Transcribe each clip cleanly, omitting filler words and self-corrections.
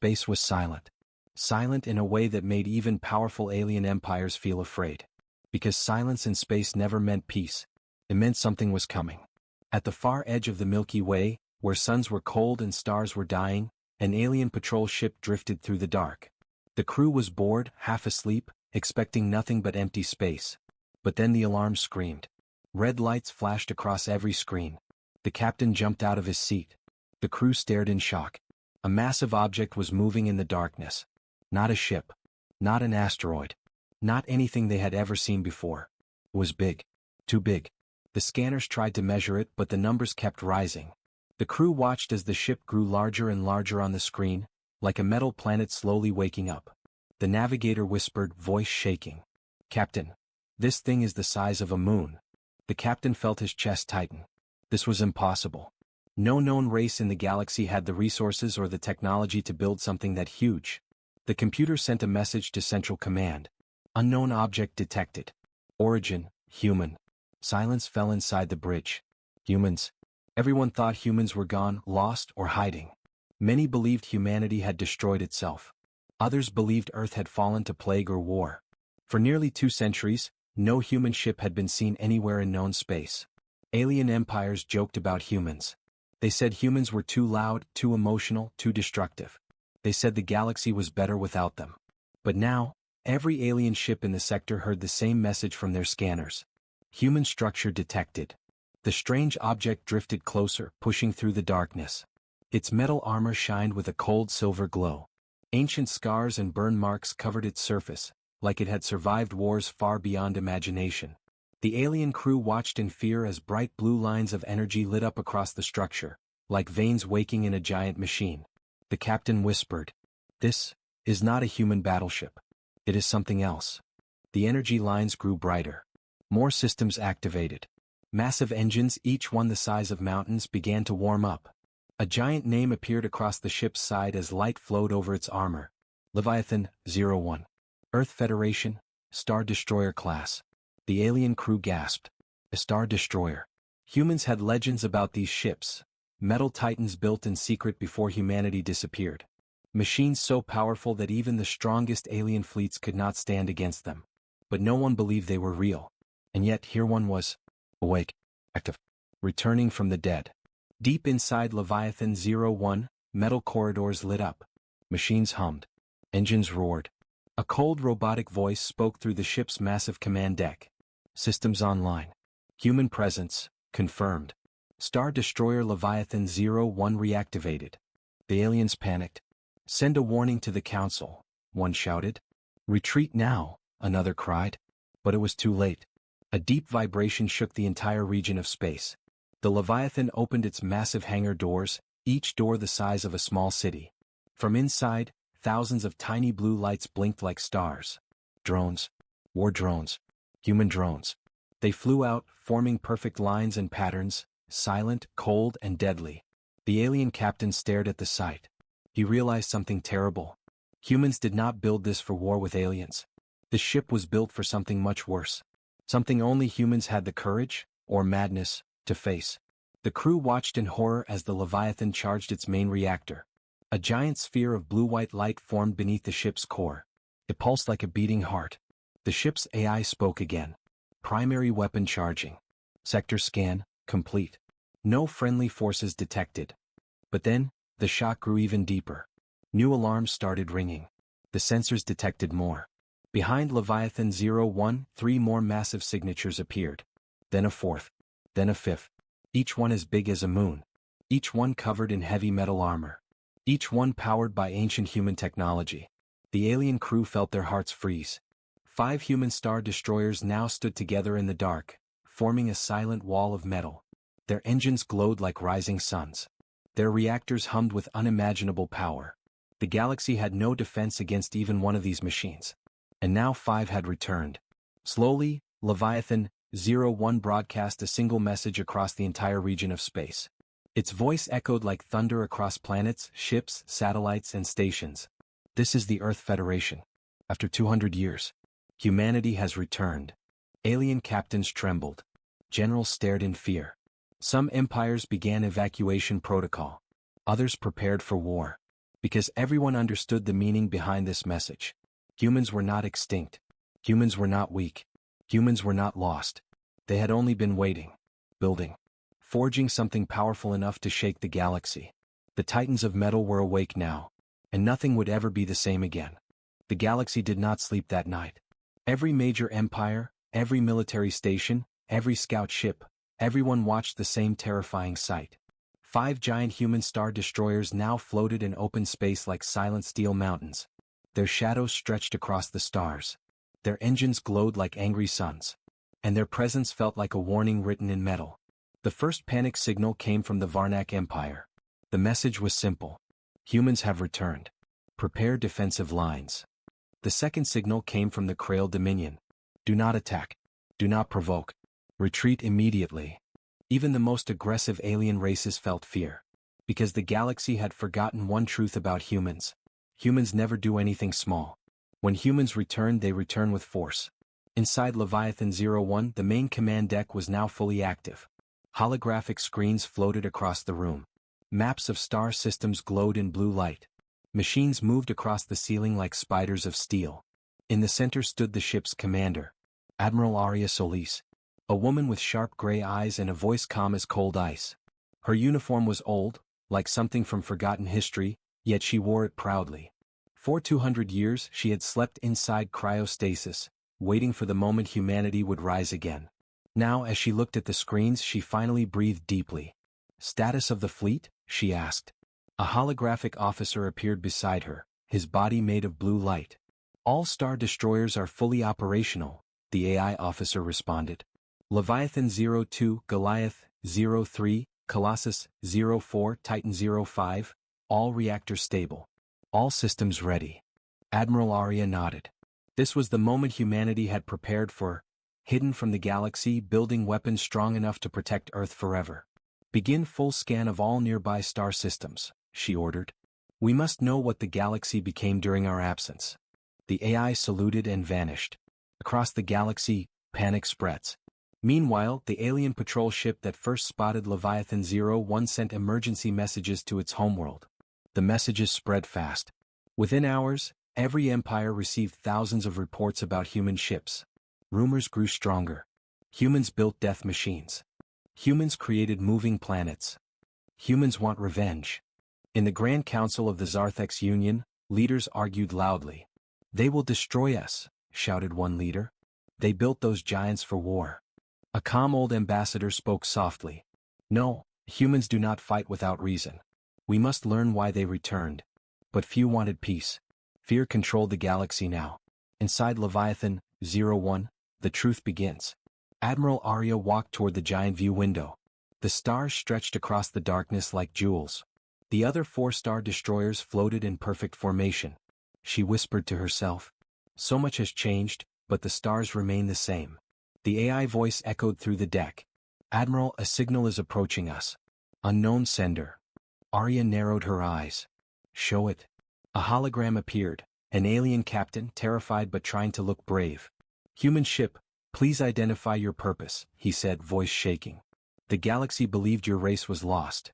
Space was silent. Silent in a way that made even powerful alien empires feel afraid. Because silence in space never meant peace. It meant something was coming. At the far edge of the Milky Way, where suns were cold and stars were dying, an alien patrol ship drifted through the dark. The crew was bored, half asleep, expecting nothing but empty space. But then the alarm screamed. Red lights flashed across every screen. The captain jumped out of his seat. The crew stared in shock. A massive object was moving in the darkness. Not a ship. Not an asteroid. Not anything they had ever seen before. It was big. Too big. The scanners tried to measure it, but the numbers kept rising. The crew watched as the ship grew larger and larger on the screen, like a metal planet slowly waking up. The navigator whispered, voice shaking. "Captain, this thing is the size of a moon." The captain felt his chest tighten. This was impossible. No known race in the galaxy had the resources or the technology to build something that huge. The computer sent a message to Central Command. Unknown object detected. Origin, human. Silence fell inside the bridge. Humans. Everyone thought humans were gone, lost, or hiding. Many believed humanity had destroyed itself. Others believed Earth had fallen to plague or war. For nearly 2 centuries, no human ship had been seen anywhere in known space. Alien empires joked about humans. They said humans were too loud, too emotional, too destructive. They said the galaxy was better without them. But now, every alien ship in the sector heard the same message from their scanners. Human structure detected. The strange object drifted closer, pushing through the darkness. Its metal armor shined with a cold silver glow. Ancient scars and burn marks covered its surface, like it had survived wars far beyond imagination. The alien crew watched in fear as bright blue lines of energy lit up across the structure, like veins waking in a giant machine. The captain whispered, "This is not a human battleship. It is something else." The energy lines grew brighter. More systems activated. Massive engines, each one the size of mountains, began to warm up. A giant name appeared across the ship's side as light flowed over its armor. Leviathan, 01. Earth Federation, Star Destroyer class. The alien crew gasped. A Star Destroyer. Humans had legends about these ships. Metal titans built in secret before humanity disappeared. Machines so powerful that even the strongest alien fleets could not stand against them. But no one believed they were real. And yet here one was. Awake. Active. Returning from the dead. Deep inside Leviathan 01, metal corridors lit up. Machines hummed. Engines roared. A cold robotic voice spoke through the ship's massive command deck. Systems online. Human presence, confirmed. Star Destroyer Leviathan 01 reactivated. The aliens panicked. "Send a warning to the Council," one shouted. "Retreat now," another cried. But it was too late. A deep vibration shook the entire region of space. The Leviathan opened its massive hangar doors, each door the size of a small city. From inside, thousands of tiny blue lights blinked like stars. Drones. War drones. Human drones. They flew out, forming perfect lines and patterns, silent, cold, and deadly. The alien captain stared at the sight. He realized something terrible. Humans did not build this for war with aliens. The ship was built for something much worse. Something only humans had the courage, or madness, to face. The crew watched in horror as the Leviathan charged its main reactor. A giant sphere of blue-white light formed beneath the ship's core. It pulsed like a beating heart. The ship's AI spoke again. Primary weapon charging. Sector scan, complete. No friendly forces detected. But then, the shock grew even deeper. New alarms started ringing. The sensors detected more. Behind Leviathan 01, 3 more massive signatures appeared. Then a 4th. Then a 5th. Each one as big as a moon. Each one covered in heavy metal armor. Each one powered by ancient human technology. The alien crew felt their hearts freeze. 5 human star destroyers now stood together in the dark, forming a silent wall of metal. Their engines glowed like rising suns. Their reactors hummed with unimaginable power. The galaxy had no defense against even one of these machines. And now 5 had returned. Slowly, Leviathan 01 broadcast a single message across the entire region of space. Its voice echoed like thunder across planets, ships, satellites, and stations. "This is the Earth Federation. After 200 years, humanity has returned." Alien captains trembled. Generals stared in fear. Some empires began evacuation protocol. Others prepared for war. Because everyone understood the meaning behind this message. Humans were not extinct. Humans were not weak. Humans were not lost. They had only been waiting, building, forging something powerful enough to shake the galaxy. The titans of metal were awake now, and nothing would ever be the same again. The galaxy did not sleep that night. Every major empire, every military station, every scout ship, everyone watched the same terrifying sight. 5 giant human star destroyers now floated in open space like silent steel mountains. Their shadows stretched across the stars. Their engines glowed like angry suns. And their presence felt like a warning written in metal. The first panic signal came from the Varnak Empire. The message was simple. Humans have returned. Prepare defensive lines. The second signal came from the Krail Dominion. Do not attack. Do not provoke. Retreat immediately. Even the most aggressive alien races felt fear. Because the galaxy had forgotten one truth about humans. Humans never do anything small. When humans return, they return with force. Inside Leviathan 01, the main command deck was now fully active. Holographic screens floated across the room. Maps of star systems glowed in blue light. Machines moved across the ceiling like spiders of steel. In the center stood the ship's commander, Admiral Arya Solis, a woman with sharp gray eyes and a voice calm as cold ice. Her uniform was old, like something from forgotten history, yet she wore it proudly. For 200 years she had slept inside cryostasis, waiting for the moment humanity would rise again. Now, as she looked at the screens, she finally breathed deeply. "Status of the fleet?" she asked. A holographic officer appeared beside her, his body made of blue light. "All star destroyers are fully operational," the AI officer responded. "Leviathan 02, Goliath 03, Colossus 04, Titan 05, all reactors stable. All systems ready." Admiral Arya nodded. This was the moment humanity had prepared for, hidden from the galaxy, building weapons strong enough to protect Earth forever. "Begin full scan of all nearby star systems," she ordered. "We must know what the galaxy became during our absence." The AI saluted and vanished. Across the galaxy, panic spreads. Meanwhile, the alien patrol ship that first spotted Leviathan 01 sent emergency messages to its homeworld. The messages spread fast. Within hours, every empire received thousands of reports about human ships. Rumors grew stronger. Humans built death machines. Humans created moving planets. Humans want revenge. In the Grand Council of the Zarthex Union, leaders argued loudly. "They will destroy us," shouted one leader. "They built those giants for war." A calm old ambassador spoke softly. "No, humans do not fight without reason. We must learn why they returned." But few wanted peace. Fear controlled the galaxy now. Inside Leviathan 01, the truth begins. Admiral Arya walked toward the giant view window. The stars stretched across the darkness like jewels. The other 4-star destroyers floated in perfect formation. She whispered to herself. "So much has changed, but the stars remain the same." The AI voice echoed through the deck. "Admiral, a signal is approaching us. Unknown sender." Arya narrowed her eyes. "Show it." A hologram appeared, an alien captain, terrified but trying to look brave. "Human ship, please identify your purpose," he said, voice shaking. "The galaxy believed your race was lost."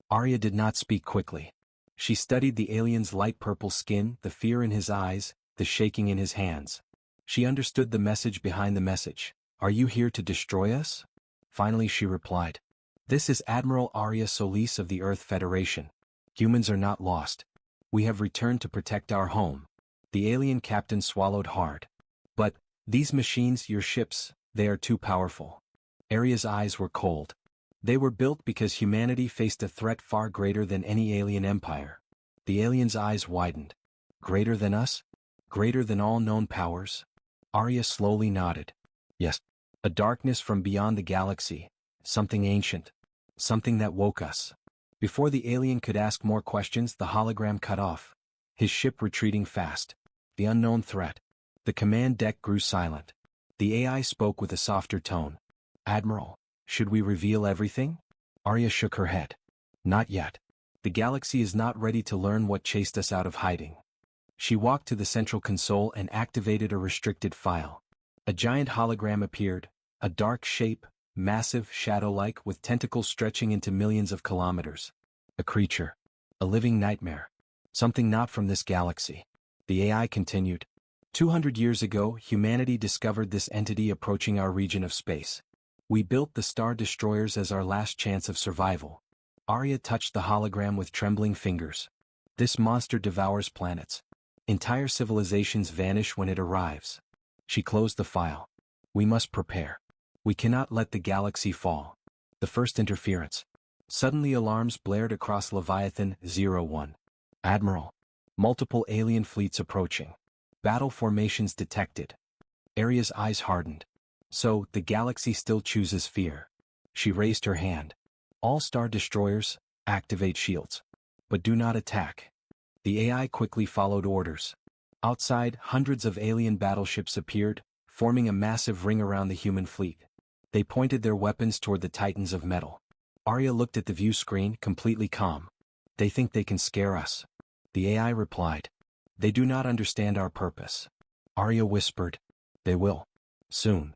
Arya did not speak quickly. She studied the alien's light purple skin, the fear in his eyes, the shaking in his hands. She understood the message behind the message. "Are you here to destroy us?" Finally she replied. "This is Admiral Arya Solis of the Earth Federation. Humans are not lost. We have returned to protect our home." The alien captain swallowed hard. "But, these machines, your ships, they are too powerful." Arya's eyes were cold. They were built because humanity faced a threat far greater than any alien empire. The alien's eyes widened. "Greater than us? Greater than all known powers?" Arya slowly nodded. "Yes. A darkness from beyond the galaxy. Something ancient. Something that woke us." Before the alien could ask more questions, the hologram cut off. His ship retreating fast. The unknown threat. The command deck grew silent. The AI spoke with a softer tone. "Admiral, should we reveal everything?" Arya shook her head. "Not yet. The galaxy is not ready to learn what chased us out of hiding." She walked to the central console and activated a restricted file. A giant hologram appeared, a dark shape, massive, shadow-like, with tentacles stretching into millions of kilometers. A creature. A living nightmare. Something not from this galaxy. The AI continued. 200 years ago, humanity discovered this entity approaching our region of space. We built the Star Destroyers as our last chance of survival. Arya touched the hologram with trembling fingers. This monster devours planets. Entire civilizations vanish when it arrives. She closed the file. We must prepare. We cannot let the galaxy fall. The first interference. Suddenly alarms blared across Leviathan 01. Admiral. Multiple alien fleets approaching. Battle formations detected. Arya's eyes hardened. So, the galaxy still chooses fear. She raised her hand. All Star Destroyers, activate shields. But do not attack. The AI quickly followed orders. Outside, hundreds of alien battleships appeared, forming a massive ring around the human fleet. They pointed their weapons toward the titans of metal. Arya looked at the view screen, completely calm. They think they can scare us. The AI replied. They do not understand our purpose. Arya whispered. They will. Soon.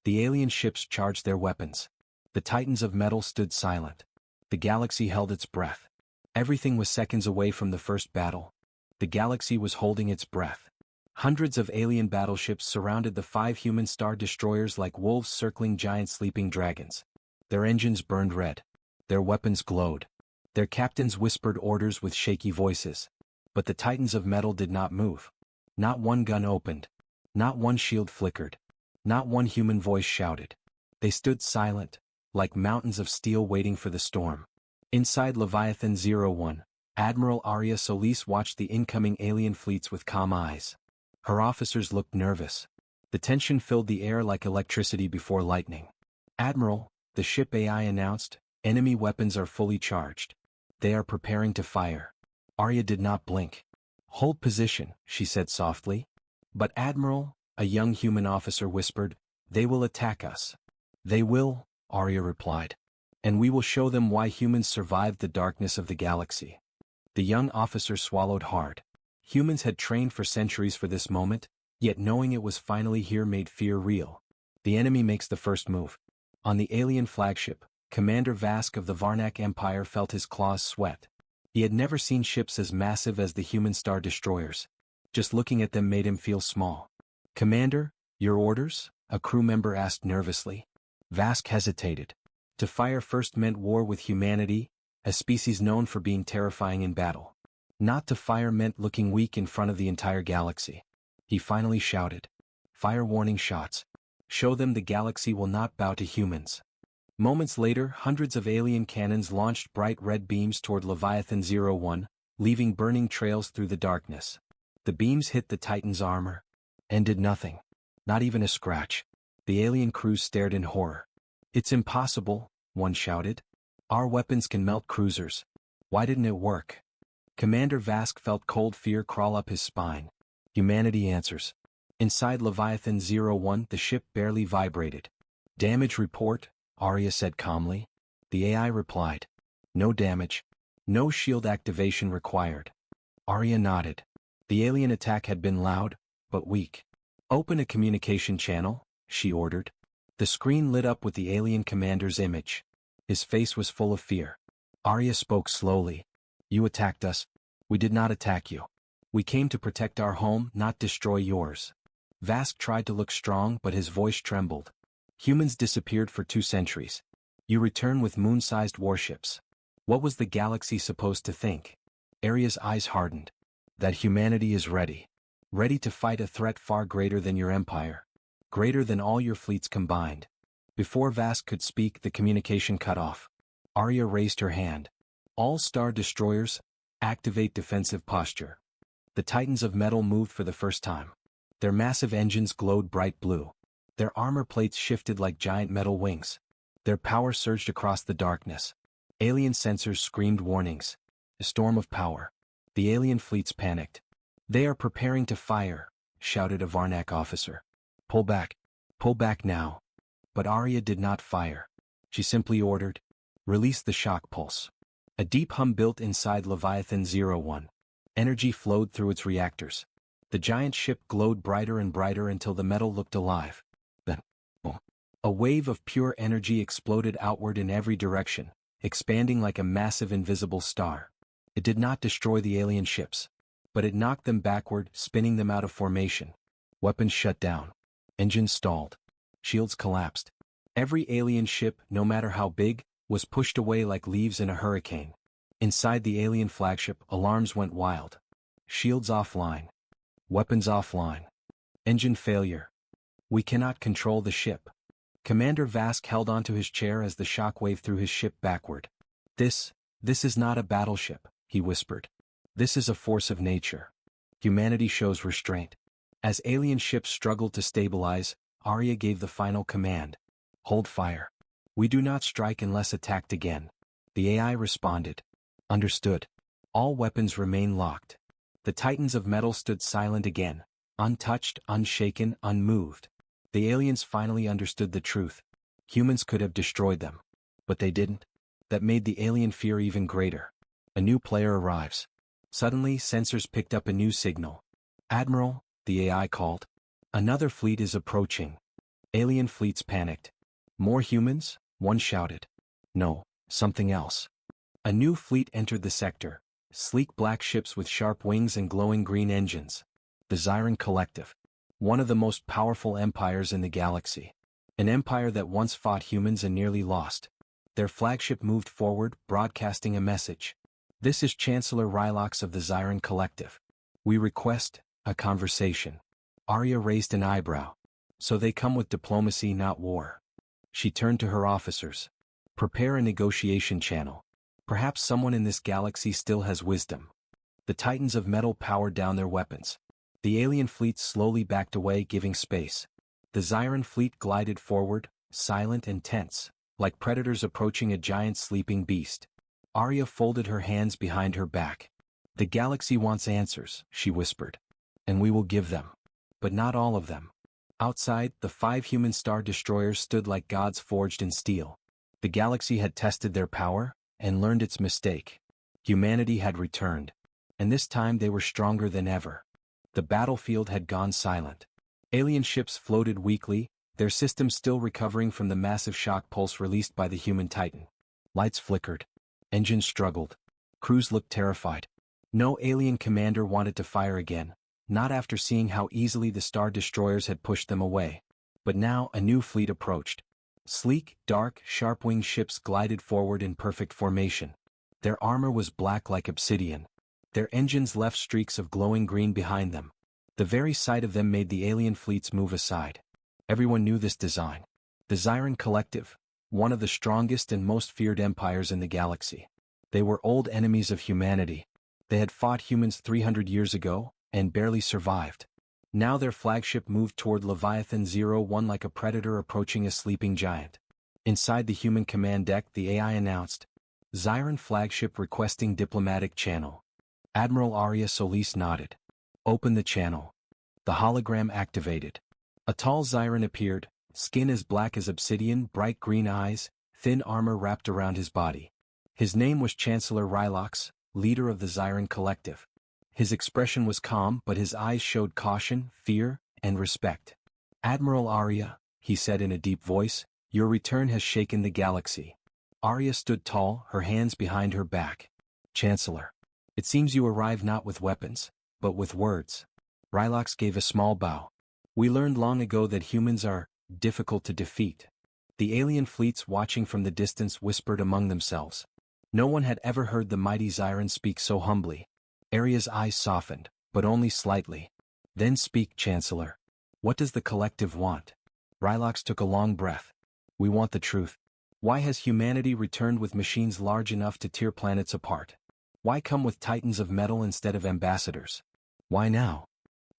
The alien ships charged their weapons. The titans of metal stood silent. The galaxy held its breath. Everything was seconds away from the first battle. The galaxy was holding its breath. Hundreds of alien battleships surrounded the 5 human Star Destroyers like wolves circling giant sleeping dragons. Their engines burned red. Their weapons glowed. Their captains whispered orders with shaky voices. But the titans of metal did not move. Not one gun opened. Not one shield flickered. Not one human voice shouted. They stood silent, like mountains of steel waiting for the storm. Inside Leviathan 01, Admiral Arya Solis watched the incoming alien fleets with calm eyes. Her officers looked nervous. The tension filled the air like electricity before lightning. Admiral, the ship AI announced, enemy weapons are fully charged. They are preparing to fire. Arya did not blink. Hold position, she said softly. But Admiral, a young human officer whispered, they will attack us. They will, Arya replied. And we will show them why humans survived the darkness of the galaxy. The young officer swallowed hard. Humans had trained for centuries for this moment, yet knowing it was finally here made fear real. The enemy makes the first move. On the alien flagship, Commander Vask of the Varnak Empire felt his claws sweat. He had never seen ships as massive as the human Star Destroyers. Just looking at them made him feel small. Commander, your orders? A crew member asked nervously. Vask hesitated. To fire first meant war with humanity, a species known for being terrifying in battle. Not to fire meant looking weak in front of the entire galaxy. He finally shouted. Fire warning shots. Show them the galaxy will not bow to humans. Moments later, hundreds of alien cannons launched bright red beams toward Leviathan 01, leaving burning trails through the darkness. The beams hit the Titan's armor. And did nothing. Not even a scratch. The alien crews stared in horror. It's impossible, one shouted. Our weapons can melt cruisers. Why didn't it work? Commander Vask felt cold fear crawl up his spine. Humanity answers. Inside Leviathan 01, the ship barely vibrated. Damage report, Arya said calmly. The AI replied. No damage. No shield activation required. Arya nodded. The alien attack had been loud, but weak. Open a communication channel, she ordered. The screen lit up with the alien commander's image. His face was full of fear. Arya spoke slowly. You attacked us. We did not attack you. We came to protect our home, not destroy yours. Vask tried to look strong, but his voice trembled. Humans disappeared for 2 centuries. You return with moon-sized warships. What was the galaxy supposed to think? Arya's eyes hardened. That humanity is ready. Ready to fight a threat far greater than your empire. Greater than all your fleets combined. Before Vask could speak, the communication cut off. Arya raised her hand. All Star Destroyers, activate defensive posture. The Titans of metal moved for the first time. Their massive engines glowed bright blue. Their armor plates shifted like giant metal wings. Their power surged across the darkness. Alien sensors screamed warnings. A storm of power. The alien fleets panicked. They are preparing to fire, shouted a Varnak officer. Pull back. Pull back now. But Arya did not fire. She simply ordered, release the shock pulse. A deep hum built inside Leviathan 01. Energy flowed through its reactors. The giant ship glowed brighter and brighter until the metal looked alive. Then, boom. A wave of pure energy exploded outward in every direction, expanding like a massive invisible star. It did not destroy the alien ships, but it knocked them backward, spinning them out of formation. Weapons shut down. Engines stalled. Shields collapsed. Every alien ship, no matter how big, was pushed away like leaves in a hurricane. Inside the alien flagship, alarms went wild. Shields offline. Weapons offline. Engine failure. We cannot control the ship. Commander Vask held onto his chair as the shockwave threw his ship backward. This is not a battleship, he whispered. This is a force of nature. Humanity shows restraint. As alien ships struggled to stabilize, Arya gave the final command. Hold fire. We do not strike unless attacked again. The AI responded. Understood. All weapons remain locked. The Titans of metal stood silent again, untouched, unshaken, unmoved. The aliens finally understood the truth. Humans could have destroyed them. But they didn't. That made the alien fear even greater. A new player arrives. Suddenly, sensors picked up a new signal. Admiral, the AI called. Another fleet is approaching. Alien fleets panicked. More humans? One shouted. No, something else. A new fleet entered the sector. Sleek black ships with sharp wings and glowing green engines. The Zyran Collective. One of the most powerful empires in the galaxy. An empire that once fought humans and nearly lost. Their flagship moved forward, broadcasting a message. This is Chancellor Rylox of the Zyran Collective. We request a conversation. Arya raised an eyebrow. So they come with diplomacy, not war. She turned to her officers. Prepare a negotiation channel. Perhaps someone in this galaxy still has wisdom. The Titans of metal powered down their weapons. The alien fleet slowly backed away, giving space. The Zyran fleet glided forward, silent and tense, like predators approaching a giant sleeping beast. Arya folded her hands behind her back. The galaxy wants answers, she whispered. And we will give them. But not all of them. Outside, the 5 human star destroyers stood like gods forged in steel. The galaxy had tested their power, and learned its mistake. Humanity had returned. And this time they were stronger than ever. The battlefield had gone silent. Alien ships floated weakly, their systems still recovering from the massive shock pulse released by the human titan. Lights flickered. Engines struggled. Crews looked terrified. No alien commander wanted to fire again, not after seeing how easily the star destroyers had pushed them away. But now a new fleet approached. Sleek, dark, sharp-winged ships glided forward in perfect formation. Their armor was black like obsidian. Their engines left streaks of glowing green behind them. The very sight of them made the alien fleets move aside. Everyone knew this design. The Zyran Collective, one of the strongest and most feared empires in the galaxy. They were old enemies of humanity. They had fought humans 300 years ago, and barely survived. Now their flagship moved toward Leviathan 01 like a predator approaching a sleeping giant. Inside the human command deck, the AI announced, Zyran flagship requesting diplomatic channel. Admiral Arya Solis nodded. Open the channel. The hologram activated. A tall Zyran appeared, skin as black as obsidian, bright green eyes, thin armor wrapped around his body. His name was Chancellor Rylox, leader of the Zyran Collective. His expression was calm, but his eyes showed caution, fear, and respect. Admiral Arya, he said in a deep voice, your return has shaken the galaxy. Arya stood tall, her hands behind her back. Chancellor, it seems you arrived not with weapons, but with words. Rylox gave a small bow. We learned long ago that humans are difficult to defeat. The alien fleets watching from the distance whispered among themselves. No one had ever heard the mighty Zyran speak so humbly. Arya's eyes softened, but only slightly. Then speak, Chancellor. What does the collective want? Rylox took a long breath. We want the truth. Why has humanity returned with machines large enough to tear planets apart? Why come with titans of metal instead of ambassadors? Why now?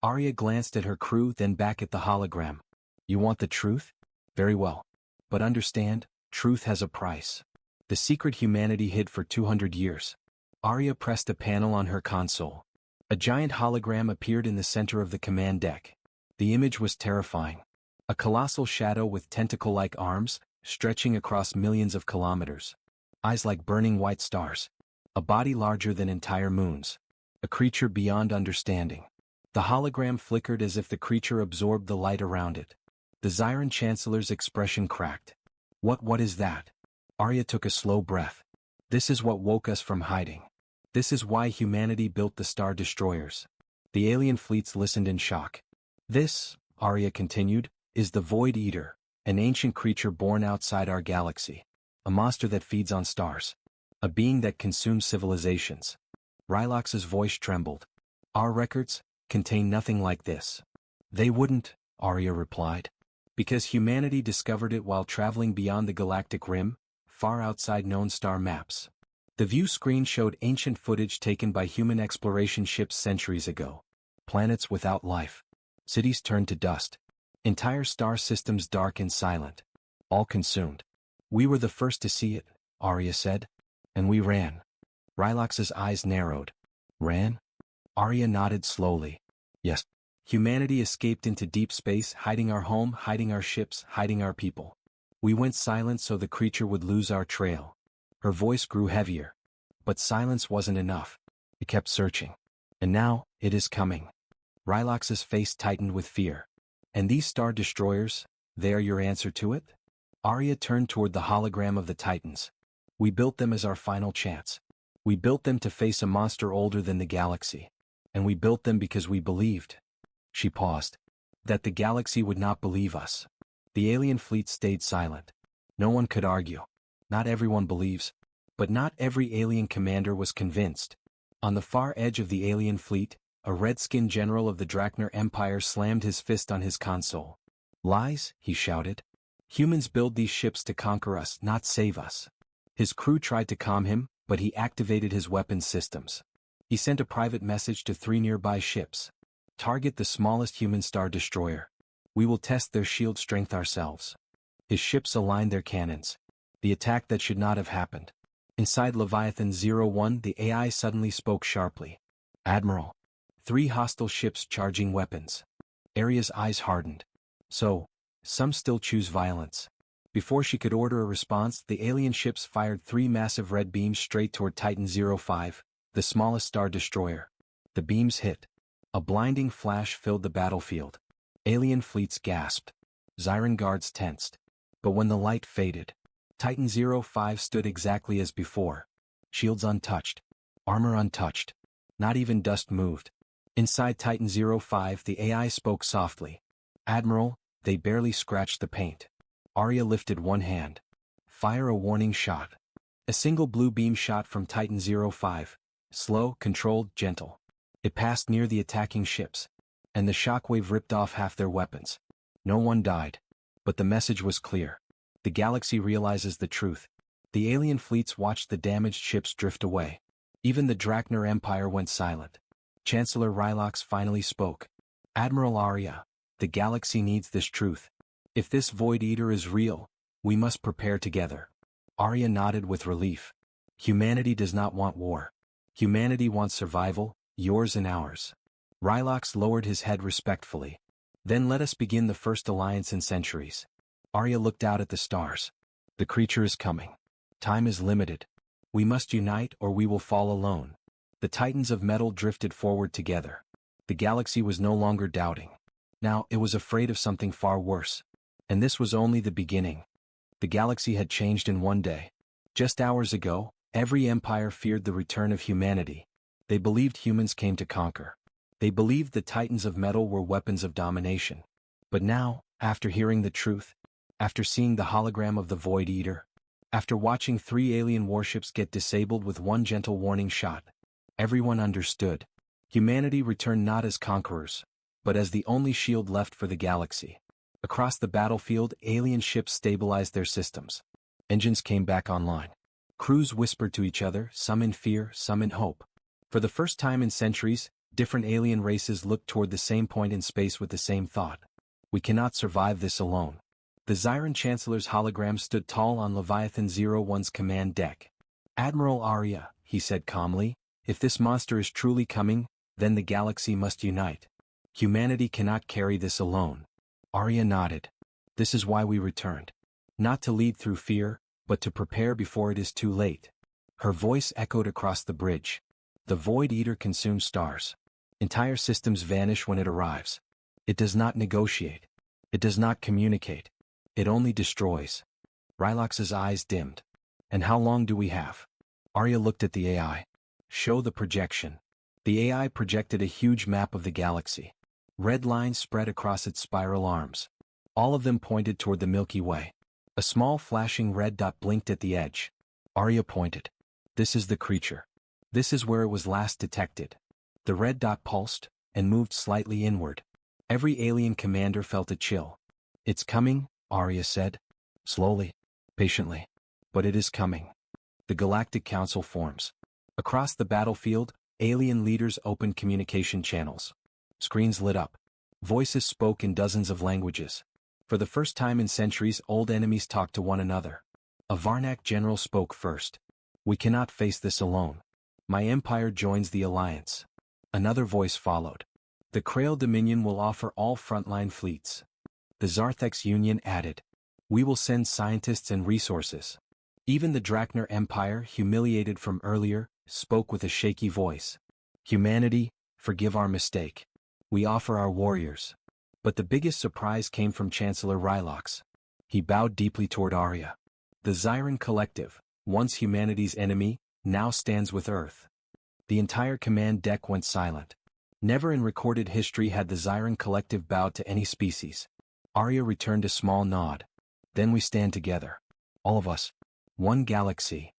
Arya glanced at her crew, then back at the hologram. You want the truth? Very well. But understand, truth has a price. The secret humanity hid for 200 years. Arya pressed a panel on her console. A giant hologram appeared in the center of the command deck. The image was terrifying. A colossal shadow with tentacle-like arms, stretching across millions of kilometers. Eyes like burning white stars. A body larger than entire moons. A creature beyond understanding. The hologram flickered as if the creature absorbed the light around it. The Zyran Chancellor's expression cracked. What is that? Arya took a slow breath. This is what woke us from hiding. This is why humanity built the Star Destroyers. The alien fleets listened in shock. This, Arya continued, is the Void Eater, an ancient creature born outside our galaxy. A monster that feeds on stars. A being that consumes civilizations. Rylox's voice trembled. Our records contain nothing like this. They wouldn't, Arya replied. Because humanity discovered it while traveling beyond the galactic rim, far outside known star maps. The view screen showed ancient footage taken by human exploration ships centuries ago. Planets without life. Cities turned to dust. Entire star systems dark and silent. All consumed. We were the first to see it, Arya said. And we ran. Rylox's eyes narrowed. Ran? Arya nodded slowly. Yes. Humanity escaped into deep space, hiding our home, hiding our ships, hiding our people. We went silent so the creature would lose our trail. Her voice grew heavier. But silence wasn't enough. It kept searching. And now, it is coming. Rylox's face tightened with fear. And these Star Destroyers, they are your answer to it? Arya turned toward the hologram of the Titans. We built them as our final chance. We built them to face a monster older than the galaxy. And we built them because we believed. She paused. That the galaxy would not believe us. The alien fleet stayed silent. No one could argue. Not everyone believes. But not every alien commander was convinced. On the far edge of the alien fleet, a red-skinned general of the Draknar Empire slammed his fist on his console. Lies, he shouted. Humans build these ships to conquer us, not save us. His crew tried to calm him, but he activated his weapons systems. He sent a private message to 3 nearby ships. Target the smallest human Star Destroyer. We will test their shield strength ourselves. His ships aligned their cannons. The attack that should not have happened. Inside Leviathan 01, the AI suddenly spoke sharply. Admiral. 3 hostile ships charging weapons. Arya's eyes hardened. So, some still choose violence. Before she could order a response, the alien ships fired 3 massive red beams straight toward Titan 05, the smallest Star Destroyer. The beams hit. A blinding flash filled the battlefield. Alien fleets gasped. Zyran guards tensed. But when the light faded, Titan 05 stood exactly as before. Shields untouched. Armor untouched. Not even dust moved. Inside Titan 05, the AI spoke softly. Admiral, they barely scratched the paint. Arya lifted one hand. Fire a warning shot. A single blue beam shot from Titan 05. Slow, controlled, gentle. It passed near the attacking ships. And the shockwave ripped off half their weapons. No one died. But the message was clear. The galaxy realizes the truth. The alien fleets watched the damaged ships drift away. Even the Draknar Empire went silent. Chancellor Rylox finally spoke. Admiral Arya, the galaxy needs this truth. If this Void Eater is real, we must prepare together. Arya nodded with relief. Humanity does not want war. Humanity wants survival, yours and ours. Rylox lowered his head respectfully. Then let us begin the first alliance in centuries. Arya looked out at the stars. The creature is coming. Time is limited. We must unite or we will fall alone. The Titans of metal drifted forward together. The galaxy was no longer doubting. Now it was afraid of something far worse. And this was only the beginning. The galaxy had changed in one day. Just hours ago, every empire feared the return of humanity. They believed humans came to conquer. They believed the Titans of metal were weapons of domination. But now, after hearing the truth, after seeing the hologram of the Void Eater, after watching 3 alien warships get disabled with one gentle warning shot, everyone understood. Humanity returned not as conquerors, but as the only shield left for the galaxy. Across the battlefield, alien ships stabilized their systems. Engines came back online. Crews whispered to each other, some in fear, some in hope. For the first time in centuries, different alien races looked toward the same point in space with the same thought. We cannot survive this alone. The Zyran Chancellor's hologram stood tall on Leviathan 01's command deck. Admiral Arya, he said calmly, if this monster is truly coming, then the galaxy must unite. Humanity cannot carry this alone. Arya nodded. This is why we returned. Not to lead through fear, but to prepare before it is too late. Her voice echoed across the bridge. The Void Eater consumes stars. Entire systems vanish when it arrives. It does not negotiate. It does not communicate. It only destroys. Rylox's eyes dimmed. And how long do we have? Arya looked at the AI. show the projection. The AI projected a huge map of the galaxy. Red lines spread across its spiral arms. All of them pointed toward the Milky Way. A small flashing red dot blinked at the edge. Arya pointed. This is the creature. This is where it was last detected. The red dot pulsed and moved slightly inward. Every alien commander felt a chill. It's coming, Arya said. Slowly, patiently. But it is coming. The Galactic Council forms. Across the battlefield, alien leaders opened communication channels. Screens lit up. Voices spoke in dozens of languages. For the first time in centuries, old enemies talked to one another. A Varnak general spoke first. We cannot face this alone. My empire joins the alliance. Another voice followed. The Krail Dominion will offer all frontline fleets. The Zarthex Union added. We will send scientists and resources. Even the Draknar Empire, humiliated from earlier, spoke with a shaky voice. Humanity, forgive our mistake. We offer our warriors. But the biggest surprise came from Chancellor Rylox. He bowed deeply toward Arya. The Zyran Collective, once humanity's enemy, now stands with Earth. The entire command deck went silent. Never in recorded history had the Zyran Collective bowed to any species. Arya returned a small nod. Then we stand together. All of us. One galaxy.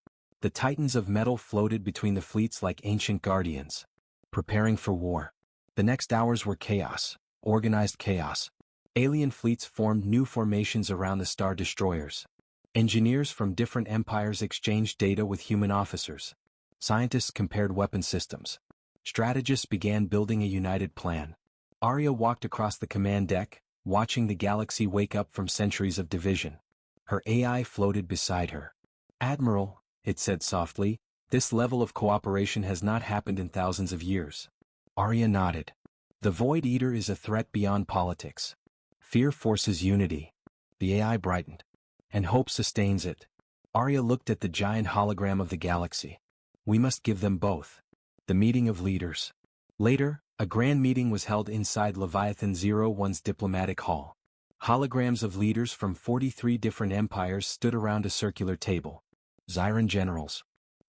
The Titans of metal floated between the fleets like ancient guardians. Preparing for war. The next hours were chaos. Organized chaos. Alien fleets formed new formations around the Star Destroyers. Engineers from different empires exchanged data with human officers. Scientists compared weapon systems. Strategists began building a united plan. Arya walked across the command deck, watching the galaxy wake up from centuries of division. Her AI floated beside her. Admiral, it said softly, this level of cooperation has not happened in thousands of years. Arya nodded. The Void Eater is a threat beyond politics. Fear forces unity. The AI brightened. And hope sustains it. Arya looked at the giant hologram of the galaxy. We must give them both. The meeting of leaders. Later, a grand meeting was held inside Leviathan 01's diplomatic hall. Holograms of leaders from 43 different empires stood around a circular table. Zyran generals.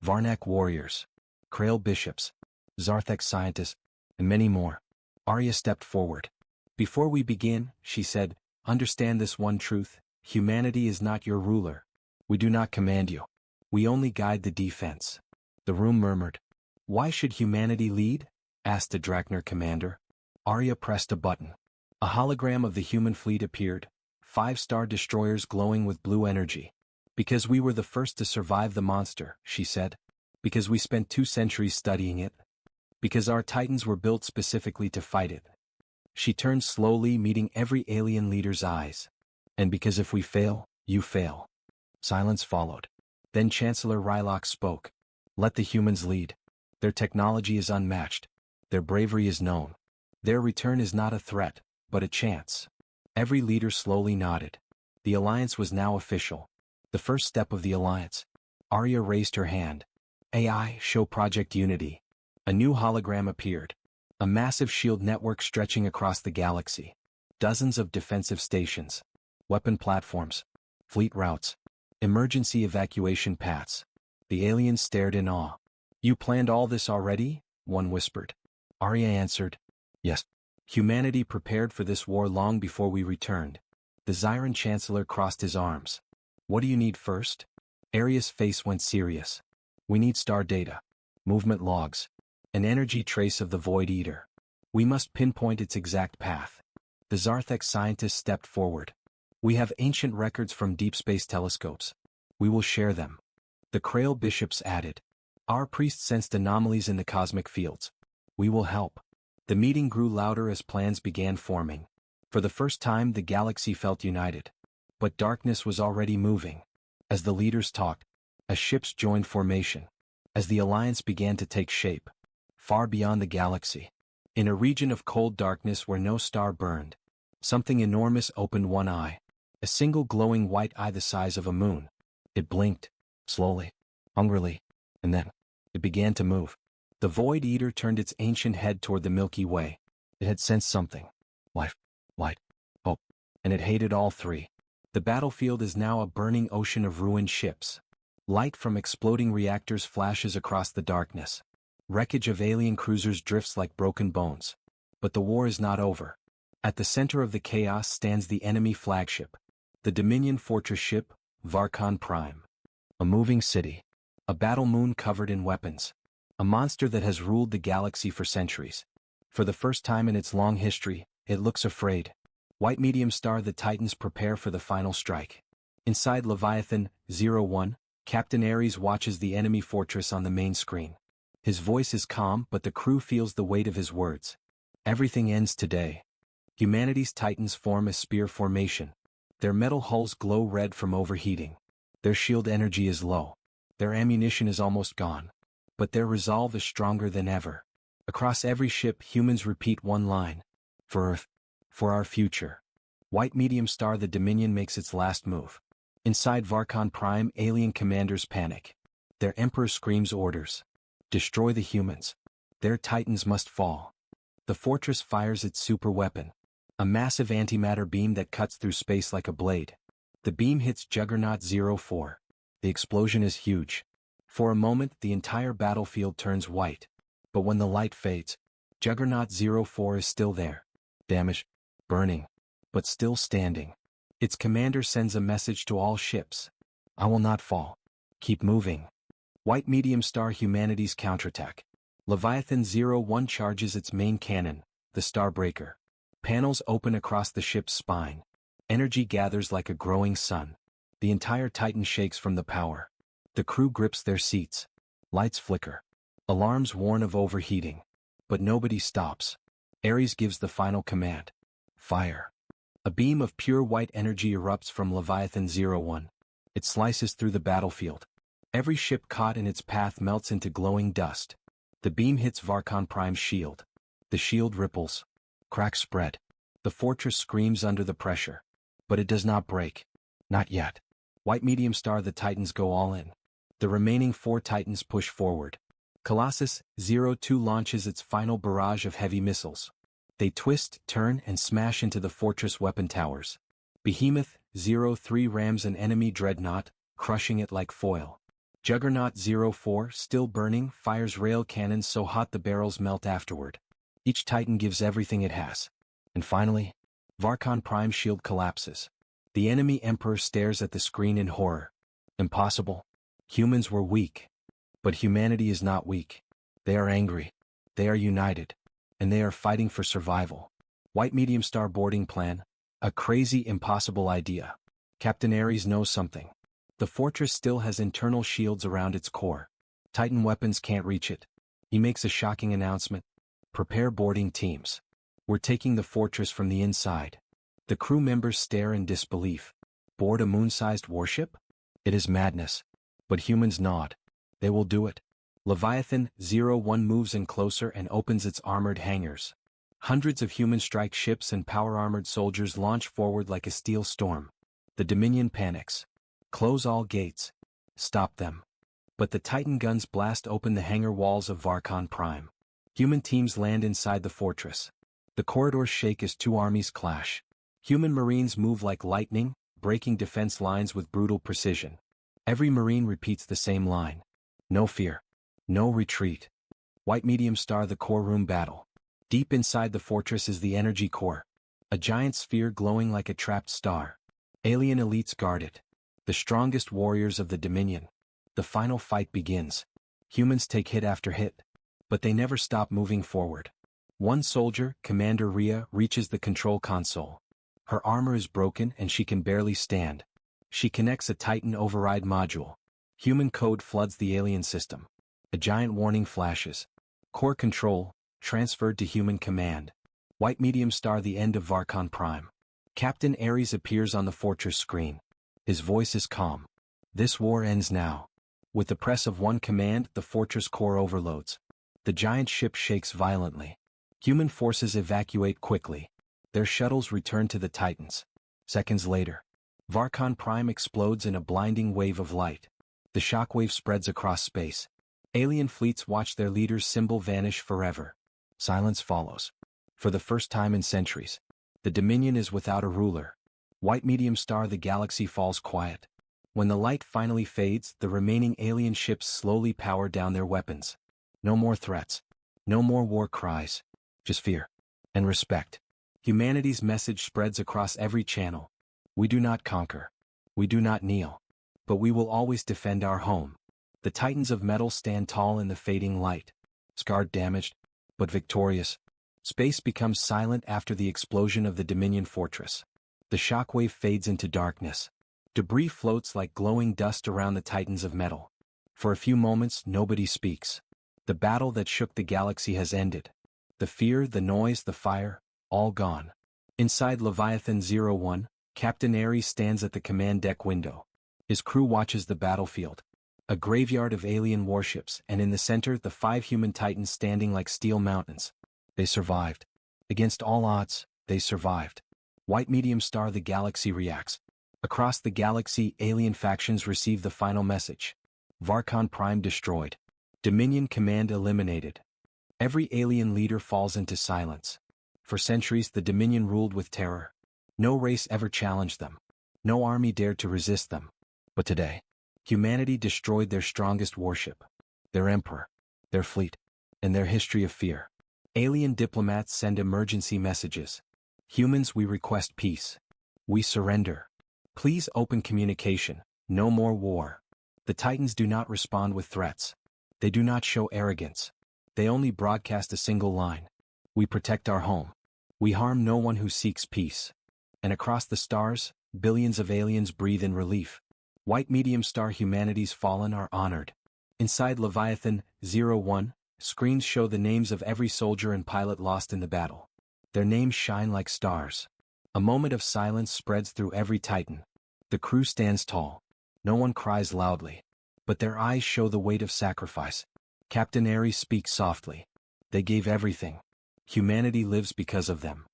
Varnak warriors. Krail bishops. Zarthex scientists. And many more. Arya stepped forward. Before we begin, she said, understand this one truth, humanity is not your ruler. We do not command you. We only guide the defense. The room murmured. Why should humanity lead? Asked the Draknar commander. Arya pressed a button. A hologram of the human fleet appeared, 5 star destroyers glowing with blue energy. Because we were the first to survive the monster, she said. Because we spent 2 centuries studying it. Because our titans were built specifically to fight it. She turned slowly, meeting every alien leader's eyes. And because if we fail, you fail. Silence followed. Then Chancellor Rylock spoke. Let the humans lead. Their technology is unmatched. Their bravery is known. Their return is not a threat, but a chance. Every leader slowly nodded. The alliance was now official. The first step of the alliance. Arya raised her hand. AI, show Project Unity. A new hologram appeared. A massive shield network stretching across the galaxy. Dozens of defensive stations. Weapon platforms. Fleet routes. Emergency evacuation paths. The aliens stared in awe. You planned all this already? One whispered. Arya answered. Yes. Humanity prepared for this war long before we returned. The Zyran Chancellor crossed his arms. What do you need first? Arya's face went serious. We need star data. Movement logs. An energy trace of the Void Eater. We must pinpoint its exact path. The Zarthex scientists stepped forward. We have ancient records from deep space telescopes. We will share them. The Krail bishops added. Our priests sensed anomalies in the cosmic fields. We will help. The meeting grew louder as plans began forming. For the first time, the galaxy felt united. But darkness was already moving. As the leaders talked, as ships joined formation, as the alliance began to take shape. Far beyond the galaxy, in a region of cold darkness where no star burned, something enormous opened one eye, a single glowing white eye the size of a moon. It blinked, slowly, hungrily, and then, it began to move. The Void Eater turned its ancient head toward the Milky Way. It had sensed something. Life, light, hope, and it hated all three. The battlefield is now a burning ocean of ruined ships. Light from exploding reactors flashes across the darkness. Wreckage of alien cruisers drifts like broken bones. But the war is not over. At the center of the chaos stands the enemy flagship, the Dominion fortress ship, Varkon Prime. A moving city. A battle moon covered in weapons. A monster that has ruled the galaxy for centuries. For the first time in its long history, it looks afraid. White medium star, the Titans prepare for the final strike. Inside Leviathan 01, Captain Ares watches the enemy fortress on the main screen. His voice is calm, but the crew feels the weight of his words. Everything ends today. Humanity's Titans form a spear formation. Their metal hulls glow red from overheating. Their shield energy is low. Their ammunition is almost gone. But their resolve is stronger than ever. Across every ship, humans repeat one line. For Earth. For our future. White medium star, the Dominion makes its last move. Inside Varkon Prime, alien commanders panic. Their emperor screams orders. Destroy the humans. Their Titans must fall. The fortress fires its super weapon. A massive antimatter beam that cuts through space like a blade. The beam hits Juggernaut 04. The explosion is huge. For a moment, the entire battlefield turns white. But when the light fades, Juggernaut 04 is still there. Damaged, burning, but still standing. Its commander sends a message to all ships. I will not fall. Keep moving. White medium star, humanity's counterattack. Leviathan 01 charges its main cannon, the Starbreaker. Panels open across the ship's spine. Energy gathers like a growing sun. The entire Titan shakes from the power. The crew grips their seats. Lights flicker. Alarms warn of overheating. But nobody stops. Ares gives the final command. Fire. A beam of pure white energy erupts from Leviathan 01. It slices through the battlefield. Every ship caught in its path melts into glowing dust. The beam hits Varkon Prime's shield. The shield ripples. Cracks spread. The fortress screams under the pressure. But it does not break. Not yet. White medium star, the Titans go all in. The remaining 4 Titans push forward. Colossus 02 launches its final barrage of heavy missiles. They twist, turn, and smash into the fortress weapon towers. Behemoth 03 rams an enemy dreadnought, crushing it like foil. Juggernaut 04, still burning, fires rail cannons so hot the barrels melt afterward. Each Titan gives everything it has. And finally, Varkon Prime's shield collapses. The enemy emperor stares at the screen in horror. Impossible. Humans were weak. But humanity is not weak. They are angry. They are united. And they are fighting for survival. White medium star boarding plan. A crazy, impossible idea. Captain Ares knows something. The fortress still has internal shields around its core. Titan weapons can't reach it. He makes a shocking announcement. Prepare boarding teams. We're taking the fortress from the inside. The crew members stare in disbelief. Board a moon-sized warship? It is madness. But humans nod. They will do it. Leviathan 01 moves in closer and opens its armored hangars. Hundreds of human strike ships and power-armored soldiers launch forward like a steel storm. The Dominion panics. Close all gates. Stop them. But the Titan guns blast open the hangar walls of Varkon Prime. Human teams land inside the fortress. The corridors shake as 2 armies clash. Human marines move like lightning, breaking defense lines with brutal precision. Every marine repeats the same line. No fear. No retreat. White medium star, the core room battle. Deep inside the fortress is the energy core. A giant sphere glowing like a trapped star. Alien elites guard it. The strongest warriors of the Dominion. The final fight begins. Humans take hit after hit. But they never stop moving forward. One soldier, Commander Rhea, reaches the control console. Her armor is broken and she can barely stand. She connects a Titan override module. Human code floods the alien system. A giant warning flashes. Core control, transferred to human command. White medium star, the end of Varkon Prime. Captain Ares appears on the fortress screen. His voice is calm. This war ends now. With the press of one command, the fortress core overloads. The giant ship shakes violently. Human forces evacuate quickly. Their shuttles return to the Titans. Seconds later, Varkon Prime explodes in a blinding wave of light. The shockwave spreads across space. Alien fleets watch their leader's symbol vanish forever. Silence follows. For the first time in centuries, the Dominion is without a ruler. White medium star, the galaxy falls quiet. When the light finally fades, the remaining alien ships slowly power down their weapons. No more threats. No more war cries. Just fear. And respect. Humanity's message spreads across every channel. We do not conquer. We do not kneel. But we will always defend our home. The Titans of metal stand tall in the fading light. Scarred, damaged, but victorious. Space becomes silent after the explosion of the Dominion fortress. The shockwave fades into darkness. Debris floats like glowing dust around the Titans of metal. For a few moments, nobody speaks. The battle that shook the galaxy has ended. The fear, the noise, the fire, all gone. Inside Leviathan 01, Captain Ares stands at the command deck window. His crew watches the battlefield. A graveyard of alien warships, and in the center, the 5 human Titans standing like steel mountains. They survived. Against all odds, they survived. White medium star, the galaxy reacts. Across the galaxy, alien factions receive the final message. Varkon Prime destroyed. Dominion command eliminated. Every alien leader falls into silence. For centuries, the Dominion ruled with terror. No race ever challenged them. No army dared to resist them. But today, humanity destroyed their strongest warship, their emperor, their fleet, and their history of fear. Alien diplomats send emergency messages. Humans, we request peace. We surrender. Please open communication. No more war. The Titans do not respond with threats. They do not show arrogance. They only broadcast a single line. We protect our home. We harm no one who seeks peace. And across the stars, billions of aliens breathe in relief. White medium star, humanity's fallen are honored. Inside Leviathan 01, screens show the names of every soldier and pilot lost in the battle. Their names shine like stars. A moment of silence spreads through every Titan. The crew stands tall. No one cries loudly. But their eyes show the weight of sacrifice. Captain Ares speaks softly. They gave everything. Humanity lives because of them.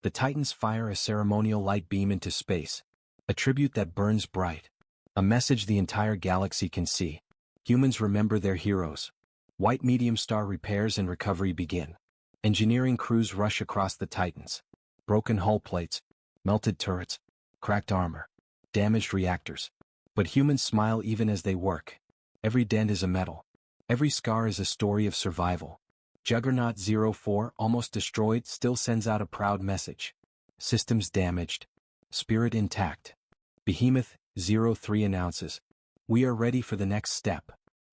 The Titans fire a ceremonial light beam into space. A tribute that burns bright. A message the entire galaxy can see. Humans remember their heroes. White medium star repairs and recovery begin. Engineering crews rush across the Titans. Broken hull plates, melted turrets, cracked armor, damaged reactors. But humans smile even as they work. Every dent is a medal. Every scar is a story of survival. Juggernaut 04, almost destroyed, still sends out a proud message. Systems damaged. Spirit intact. Behemoth 03 announces, we are ready for the next step.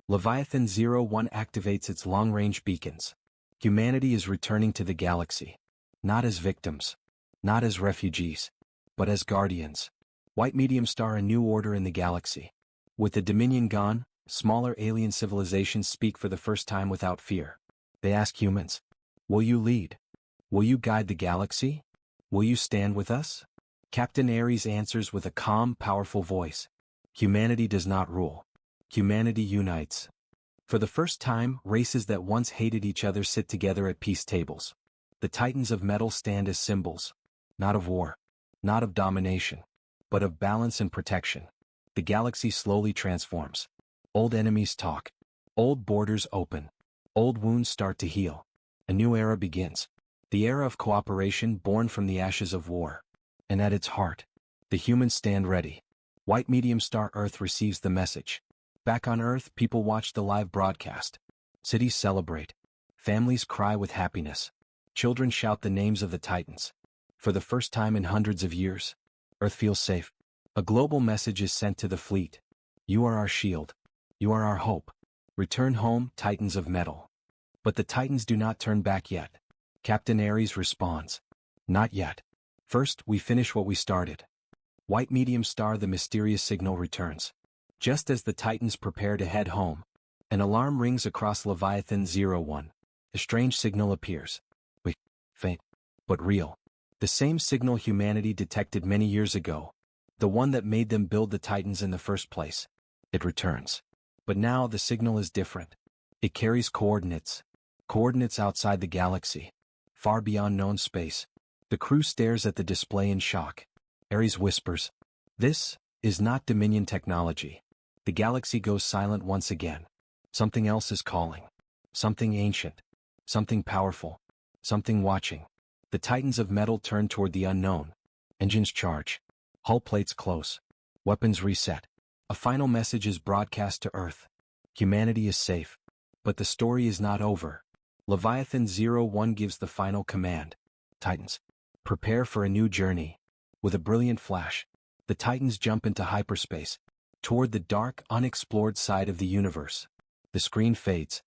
Leviathan 01 activates its long-range beacons. Humanity is returning to the galaxy. Not as victims. Not as refugees. But as guardians. White medium star, a new order in the galaxy. With the Dominion gone, smaller alien civilizations speak for the first time without fear. They ask humans, will you lead? Will you guide the galaxy? Will you stand with us? Captain Ares answers with a calm, powerful voice. Humanity does not rule. Humanity unites. For the first time, races that once hated each other sit together at peace tables. The Titans of metal stand as symbols. Not of war. Not of domination. But of balance and protection. The galaxy slowly transforms. Old enemies talk. Old borders open. Old wounds start to heal. A new era begins. The era of cooperation born from the ashes of war. And at its heart, the humans stand ready. White medium star Earth receives the message. Back on Earth, people watch the live broadcast. Cities celebrate. Families cry with happiness. Children shout the names of the Titans. For the first time in hundreds of years, Earth feels safe. A global message is sent to the fleet. You are our shield. You are our hope. Return home, Titans of metal. But the Titans do not turn back yet. Captain Ares responds. Not yet. First, we finish what we started. White medium star, the mysterious signal returns. Just as the Titans prepare to head home, an alarm rings across Leviathan 01. A strange signal appears. Faint, but real. The same signal humanity detected many years ago. The one that made them build the Titans in the first place. It returns. But now the signal is different. It carries coordinates. Coordinates outside the galaxy. Far beyond known space. The crew stares at the display in shock. Ares whispers, this is not Dominion technology. The galaxy goes silent once again. Something else is calling. Something ancient. Something powerful. Something watching. The Titans of metal turn toward the unknown. Engines charge. Hull plates close. Weapons reset. A final message is broadcast to Earth. Humanity is safe. But the story is not over. Leviathan 01 gives the final command. Titans, prepare for a new journey. With a brilliant flash, the Titans jump into hyperspace, toward the dark, unexplored side of the universe. The screen fades,